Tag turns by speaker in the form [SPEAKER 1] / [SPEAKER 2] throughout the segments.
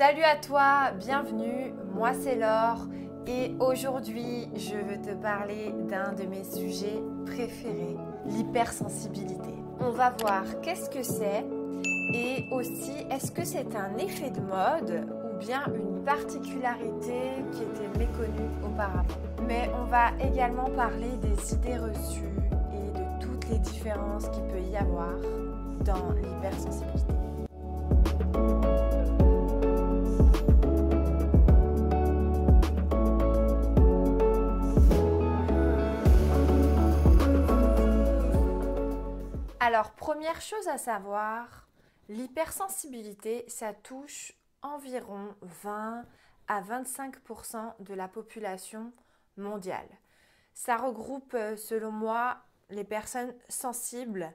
[SPEAKER 1] Salut à toi, bienvenue, moi c'est Laure et aujourd'hui je veux te parler d'un de mes sujets préférés, l'hypersensibilité. On va voir qu'est-ce que c'est et aussi est-ce que c'est un effet de mode ou bien une particularité qui était méconnue auparavant. Mais on va également parler des idées reçues et de toutes les différences qu'il peut y avoir dans l'hypersensibilité. Alors, première chose à savoir, l'hypersensibilité, ça touche environ 20 à 25% de la population mondiale. Ça regroupe, selon moi, les personnes sensibles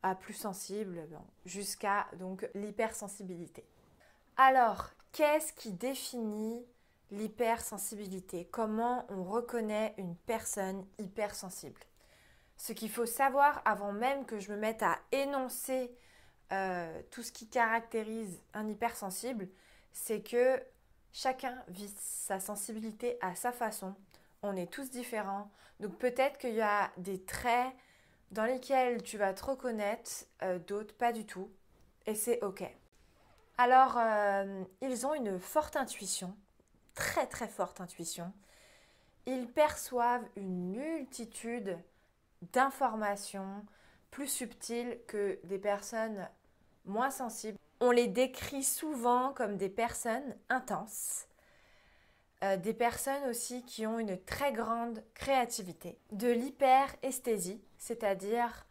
[SPEAKER 1] à plus sensibles, jusqu'à donc l'hypersensibilité. Alors, qu'est-ce qui définit l'hypersensibilité? Comment on reconnaît une personne hypersensible? Ce qu'il faut savoir avant même que je me mette à énoncer tout ce qui caractérise un hypersensible, c'est que chacun vit sa sensibilité à sa façon. On est tous différents. Donc peut-être qu'il y a des traits dans lesquels tu vas te reconnaître, d'autres pas du tout. Et c'est OK. Alors, ils ont une forte intuition, très très forte intuition. Ils perçoivent une multitude d'informations plus subtiles que des personnes moins sensibles. On les décrit souvent comme des personnes intenses, des personnes aussi qui ont une très grande créativité, de l'hyperesthésie, c'est-à-dire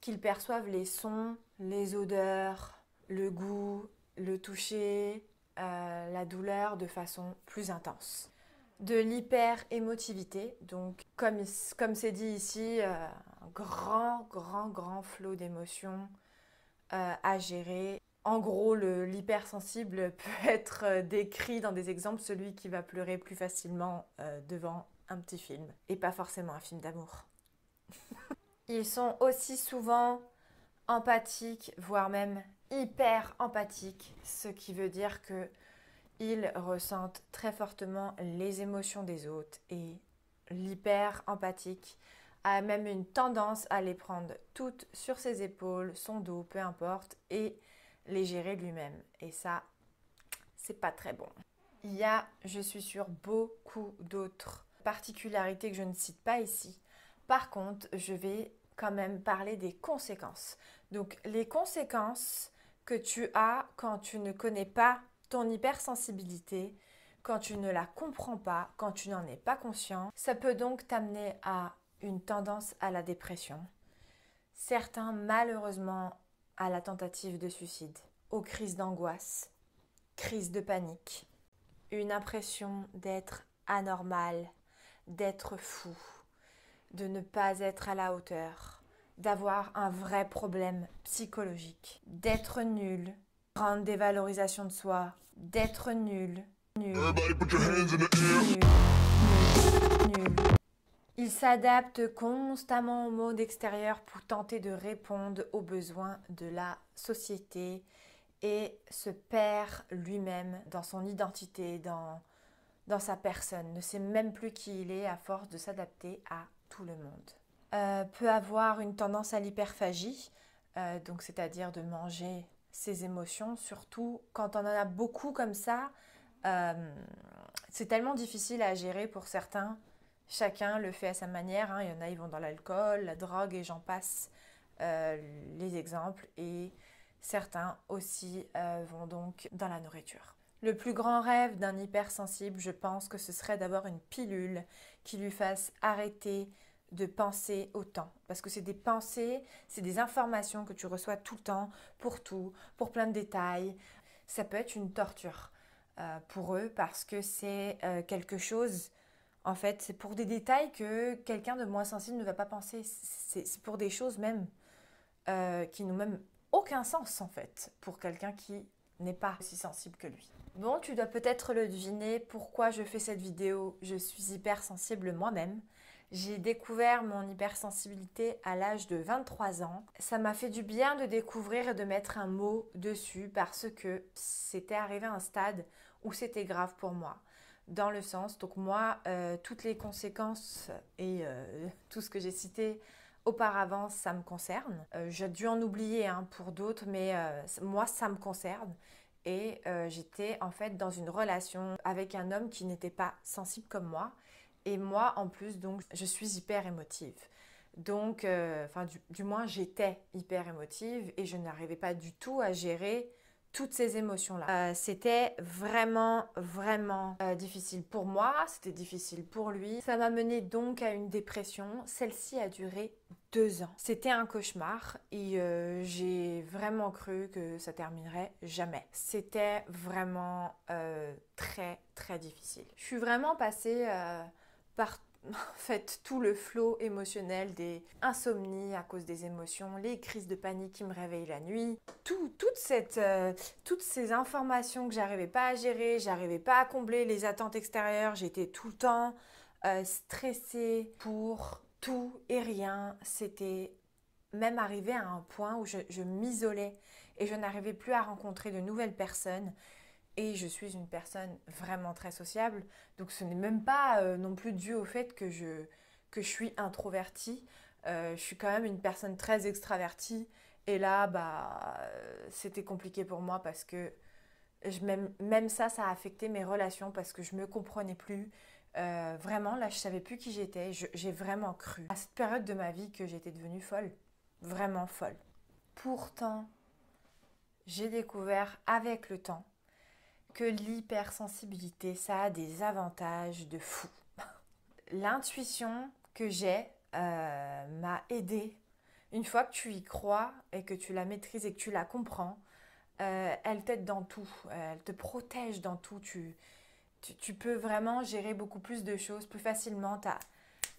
[SPEAKER 1] qu'ils perçoivent les sons, les odeurs, le goût, le toucher, la douleur de façon plus intense. De l'hyper-émotivité, donc comme c'est dit ici, un grand flot d'émotions à gérer. En gros, l'hypersensible peut être décrit dans des exemples, celui qui va pleurer plus facilement devant un petit film, et pas forcément un film d'amour. Ils sont aussi souvent empathiques, voire même hyper empathiques, ce qui veut dire que ils ressentent très fortement les émotions des autres et l'hyper empathique a même une tendance à les prendre toutes sur ses épaules, son dos, peu importe, et les gérer lui-même. Et ça, c'est pas très bon. Il y a, je suis sûre, beaucoup d'autres particularités que je ne cite pas ici. Par contre, je vais quand même parler des conséquences. Donc, les conséquences que tu as quand tu ne connais pas ton hypersensibilité, quand tu ne la comprends pas, quand tu n'en es pas conscient, ça peut donc t'amener à une tendance à la dépression. Certains, malheureusement, à la tentative de suicide, aux crises d'angoisse, crises de panique, une impression d'être anormal, d'être fou, de ne pas être à la hauteur, d'avoir un vrai problème psychologique, d'être nul, grande dévalorisation de soi, d'être nul. Il s'adapte constamment au monde extérieur pour tenter de répondre aux besoins de la société et se perd lui-même dans son identité, dans sa personne, ne sait même plus qui il est à force de s'adapter à tout le monde. Peut avoir une tendance à l'hyperphagie, donc c'est-à-dire de manger ses émotions, surtout quand on en a beaucoup comme ça. C'est tellement difficile à gérer pour certains. Chacun le fait à sa manière, hein. Il y en a, ils vont dans l'alcool, la drogue et j'en passe les exemples. Et certains aussi vont donc dans la nourriture. Le plus grand rêve d'un hypersensible, je pense que ce serait d'avoir une pilule qui lui fasse arrêter de penser autant. Parce que c'est des pensées, c'est des informations que tu reçois tout le temps, pour plein de détails. Ça peut être une torture pour eux parce que c'est quelque chose, en fait, c'est pour des détails que quelqu'un de moins sensible ne va pas penser. C'est pour des choses même qui n'ont même aucun sens, en fait, pour quelqu'un qui n'est pas aussi sensible que lui. Bon, tu dois peut-être le deviner pourquoi je fais cette vidéo. Je suis hypersensible moi-même. J'ai découvert mon hypersensibilité à l'âge de 23 ans. Ça m'a fait du bien de découvrir et de mettre un mot dessus parce que c'était arrivé à un stade où c'était grave pour moi. Dans le sens, donc moi, toutes les conséquences et tout ce que j'ai cité auparavant, ça me concerne. J'ai dû en oublier pour d'autres, mais moi, ça me concerne. Et j'étais en fait dans une relation avec un homme qui n'était pas sensible comme moi. Et moi, en plus, donc, je suis hyper émotive. Donc, du moins, j'étais hyper émotive et je n'arrivais pas du tout à gérer toutes ces émotions-là. C'était vraiment, vraiment difficile pour moi, c'était difficile pour lui. Ça m'a mené donc à une dépression. Celle-ci a duré 2 ans. C'était un cauchemar et j'ai vraiment cru que ça terminerait jamais. C'était vraiment très, très difficile. Je suis vraiment passée par en fait tout le flot émotionnel des insomnies à cause des émotions, les crises de panique qui me réveillent la nuit, toutes ces informations que j'arrivais pas à gérer, j'arrivais pas à combler les attentes extérieures, j'étais tout le temps stressée pour tout et rien. C'était même arrivé à un point où je m'isolais et je n'arrivais plus à rencontrer de nouvelles personnes. Et je suis une personne vraiment très sociable, donc ce n'est même pas non plus dû au fait que je suis introvertie. Je suis quand même une personne très extravertie. Et là, c'était compliqué pour moi parce que même ça a affecté mes relations parce que je ne me comprenais plus. Vraiment, là, je ne savais plus qui j'étais. J'ai vraiment cru à cette période de ma vie que j'étais devenue folle. Vraiment folle. Pourtant, j'ai découvert avec le temps que l'hypersensibilité, ça a des avantages de fou. L'intuition que j'ai m'a aidée. Une fois que tu y crois et que tu la maîtrises et que tu la comprends, elle t'aide dans tout. Elle te protège dans tout. Tu peux vraiment gérer beaucoup plus de choses plus facilement.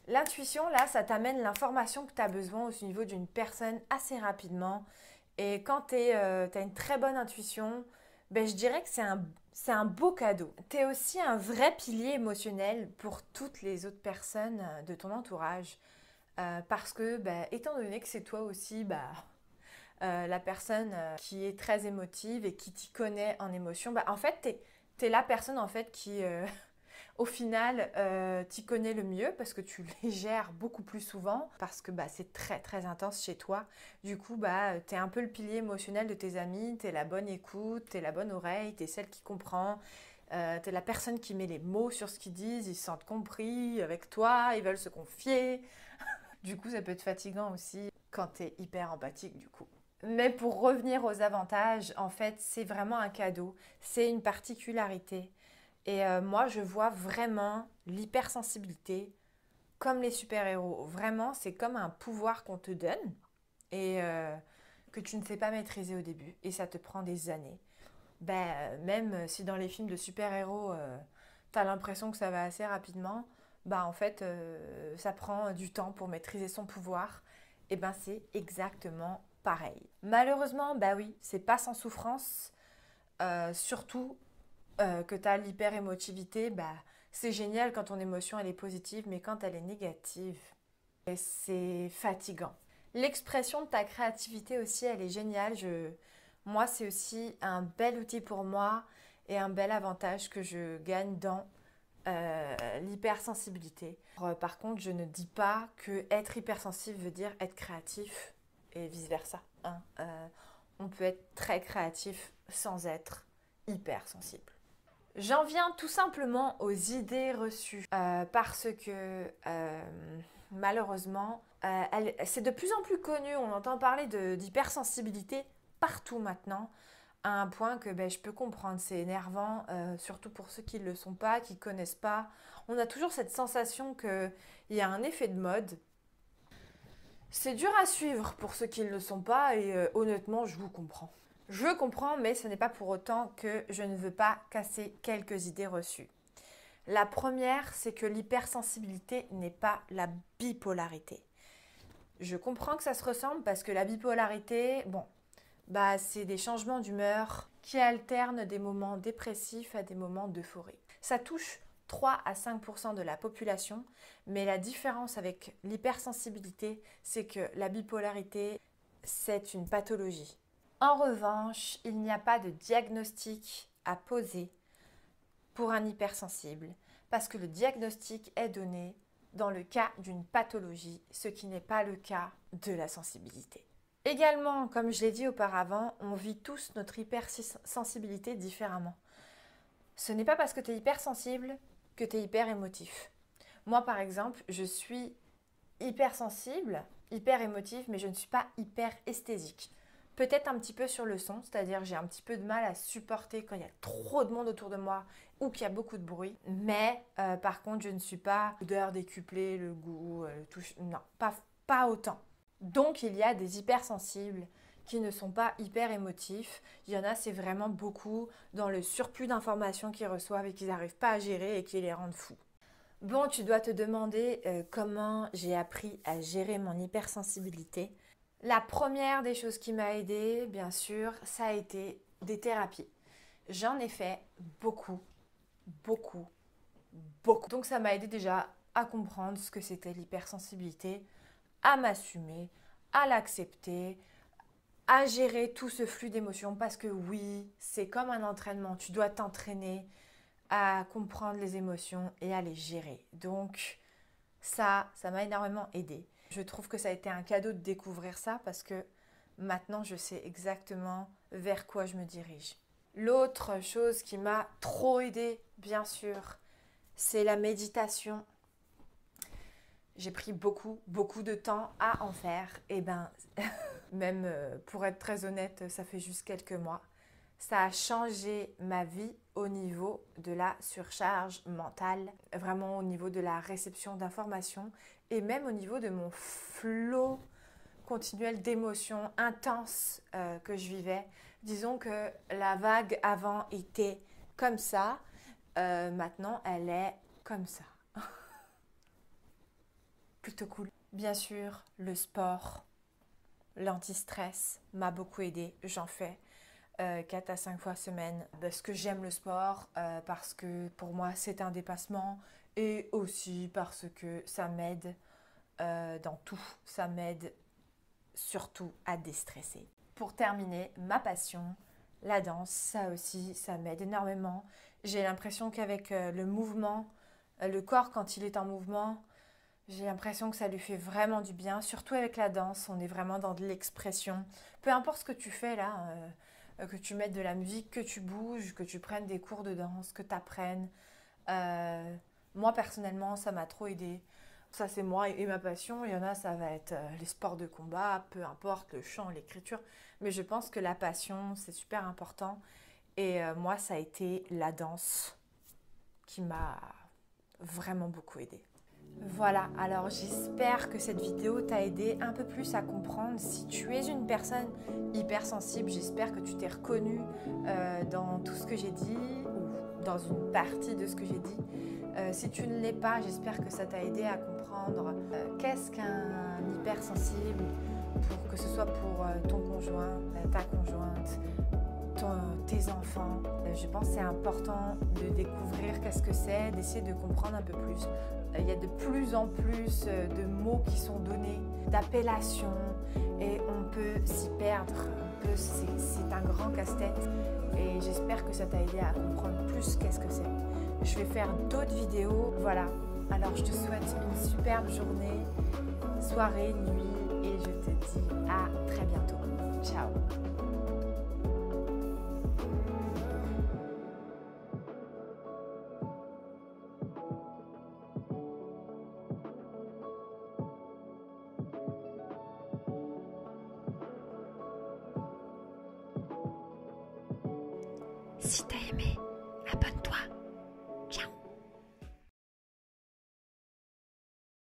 [SPEAKER 1] L'intuition, là, ça t'amène l'information que tu as besoin au niveau d'une personne assez rapidement. Et quand tu as une très bonne intuition, je dirais que c'est un beau cadeau. Tu es aussi un vrai pilier émotionnel pour toutes les autres personnes de ton entourage. Parce que, étant donné que c'est toi aussi la personne qui est très émotive et qui t'y connaît en émotion, en fait, tu es la personne en fait qui, au final, t'y connais le mieux parce que tu les gères beaucoup plus souvent, parce que c'est très très intense chez toi. Du coup, t'es un peu le pilier émotionnel de tes amis, t'es la bonne écoute, t'es la bonne oreille, t'es celle qui comprend, t'es la personne qui met les mots sur ce qu'ils disent, ils se sentent compris avec toi, ils veulent se confier. Du coup, ça peut être fatigant aussi quand t'es hyper empathique du coup. Mais pour revenir aux avantages, en fait, c'est vraiment un cadeau, c'est une particularité. Et moi, je vois vraiment l'hypersensibilité comme les super-héros. Vraiment, c'est comme un pouvoir qu'on te donne et que tu ne sais pas maîtriser au début. Et ça te prend des années. Même si dans les films de super-héros, tu as l'impression que ça va assez rapidement, en fait, ça prend du temps pour maîtriser son pouvoir. Et c'est exactement pareil. Malheureusement, oui, c'est pas sans souffrance. Surtout que tu as l'hyper-émotivité, c'est génial quand ton émotion elle est positive, mais quand elle est négative, c'est fatigant. L'expression de ta créativité aussi, elle est géniale. Moi, c'est aussi un bel outil pour moi et un bel avantage que je gagne dans l'hypersensibilité. Par contre, je ne dis pas que être hypersensible veut dire être créatif et vice-versa. On peut être très créatif sans être hypersensible. J'en viens tout simplement aux idées reçues parce que malheureusement, c'est de plus en plus connu, on entend parler d'hypersensibilité partout maintenant, à un point que je peux comprendre, c'est énervant, surtout pour ceux qui ne le sont pas, qui ne connaissent pas. On a toujours cette sensation qu'il y a un effet de mode. C'est dur à suivre pour ceux qui ne le sont pas et honnêtement, je vous comprends. Je comprends, mais ce n'est pas pour autant que je ne veux pas casser quelques idées reçues. La première, c'est que l'hypersensibilité n'est pas la bipolarité. Je comprends que ça se ressemble parce que la bipolarité, c'est des changements d'humeur qui alternent des moments dépressifs à des moments d'euphorie. Ça touche 3 à 5% de la population, mais la différence avec l'hypersensibilité, c'est que la bipolarité, c'est une pathologie. En revanche, il n'y a pas de diagnostic à poser pour un hypersensible, parce que le diagnostic est donné dans le cas d'une pathologie, ce qui n'est pas le cas de la sensibilité. Également, comme je l'ai dit auparavant, on vit tous notre hypersensibilité différemment. Ce n'est pas parce que tu es hypersensible que tu es hyper émotif. Moi, par exemple, je suis hypersensible, hyper émotive, mais je ne suis pas hyper esthésique. Peut-être un petit peu sur le son, c'est-à-dire j'ai un petit peu de mal à supporter quand il y a trop de monde autour de moi ou qu'il y a beaucoup de bruit. Mais par contre, je ne suis pas l'odeur décuplée, le goût, le touche, non, pas autant. Donc il y a des hypersensibles qui ne sont pas hyper émotifs. Il y en a, c'est vraiment beaucoup dans le surplus d'informations qu'ils reçoivent et qu'ils n'arrivent pas à gérer et qui les rendent fous. Bon, tu dois te demander comment j'ai appris à gérer mon hypersensibilité. La première des choses qui m'a aidée, bien sûr, ça a été des thérapies. J'en ai fait beaucoup. Donc ça m'a aidé déjà à comprendre ce que c'était l'hypersensibilité, à m'assumer, à l'accepter, à gérer tout ce flux d'émotions parce que oui, c'est comme un entraînement. Tu dois t'entraîner à comprendre les émotions et à les gérer. Donc ça m'a énormément aidé. Je trouve que ça a été un cadeau de découvrir ça parce que maintenant je sais exactement vers quoi je me dirige. L'autre chose qui m'a trop aidée, bien sûr, c'est la méditation. J'ai pris beaucoup de temps à en faire. Et ben, même pour être très honnête, ça fait juste quelques mois. Ça a changé ma vie au niveau de la surcharge mentale, vraiment au niveau de la réception d'informations et même au niveau de mon flot continuel d'émotions intenses que je vivais. Disons que la vague avant était comme ça, maintenant elle est comme ça. Plutôt cool. Bien sûr, le sport, l'anti-stress m'a beaucoup aidé. J'en fais 4 à 5 fois semaine parce que j'aime le sport, parce que pour moi c'est un dépassement et aussi parce que ça m'aide dans tout. Ça m'aide surtout à déstresser. Pour terminer, ma passion, la danse, ça aussi, ça m'aide énormément. J'ai l'impression qu'avec le mouvement, le corps quand il est en mouvement, j'ai l'impression que ça lui fait vraiment du bien, surtout avec la danse, on est vraiment dans de l'expression. Peu importe ce que tu fais là, que tu mettes de la musique, que tu bouges, que tu prennes des cours de danse, que tu apprennes. Moi personnellement, ça m'a trop aidé. Ça c'est moi et ma passion. Il y en a, ça va être les sports de combat, peu importe, le chant, l'écriture. Mais je pense que la passion, c'est super important. Et moi, ça a été la danse qui m'a vraiment beaucoup aidée. Voilà, alors j'espère que cette vidéo t'a aidé un peu plus à comprendre. Si tu es une personne hypersensible, j'espère que tu t'es reconnue dans tout ce que j'ai dit ou dans une partie de ce que j'ai dit. Si tu ne l'es pas, j'espère que ça t'a aidé à comprendre qu'est-ce qu'un hypersensible, que ce soit pour ton conjoint, ta conjointe, tes enfants. Je pense que c'est important de découvrir qu'est-ce que c'est, d'essayer de comprendre un peu plus. Il y a de plus en plus de mots qui sont donnés, d'appellations, et on peut s'y perdre. C'est un grand casse-tête et j'espère que ça t'a aidé à comprendre plus qu'est-ce que c'est. Je vais faire d'autres vidéos. Voilà, alors je te souhaite une superbe journée, soirée, nuit et je te dis à très bientôt. Ciao.
[SPEAKER 2] Si t'as aimé, abonne-toi.